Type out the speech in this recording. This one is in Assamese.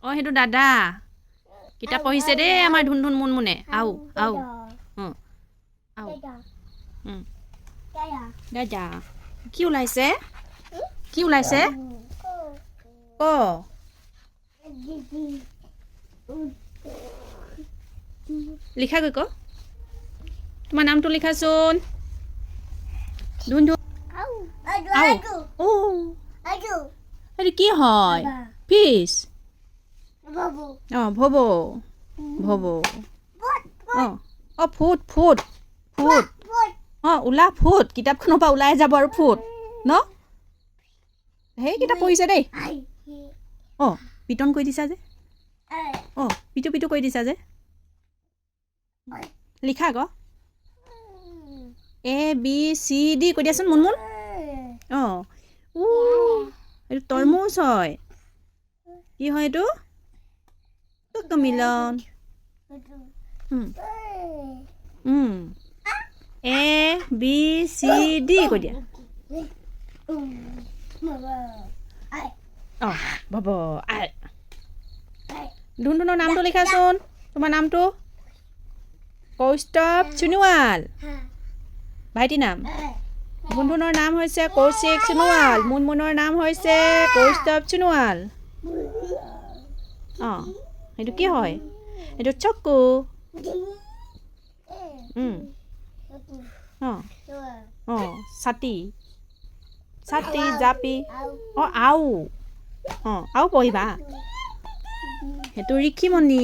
অ সেইটো দাদা কিতাপ পঢ়িছে দেই আমাৰ ধুন ধুন মুনমুনে আও আও আও দাদা কি ওলাইছে ক লিখাগৈ ক তোমাৰ নামটো লিখাচোন ধুন ধুন আও এইটো কি হয় ফিছ অ ভব অ ফুট অ ওলা ফুট কিতাপখনৰ পৰা ওলাই যাব আৰু ফুট ন সেই কিতাপ পঢ়িছে দেই অ পিটন কৈ দিছা যে অ পিটু কৈ দিছা যে লিখা আকৌ ABCD কৈ দিয়াচোন মুনমুন অ এইটো তৰমুজ হয় কি হয় এইটো মিলন ABCD কৈ দিয়া অ ভব আই ধুনধুনৰ নামটো লিখাচোন তোমাৰ নামটো কৌস্তৱ সোণোৱাল ভাইটি নাম ধুনধুনৰ নাম হৈছে কৌশিক সোণোৱাল মুনমুনৰ নাম হৈছে কৌস্তৱ সোণোৱাল অ এইটো কি হয় এইটো চকু অ অ ছাতি জাপি অ আও পঢ়িবা সেইটো ঋষিমণি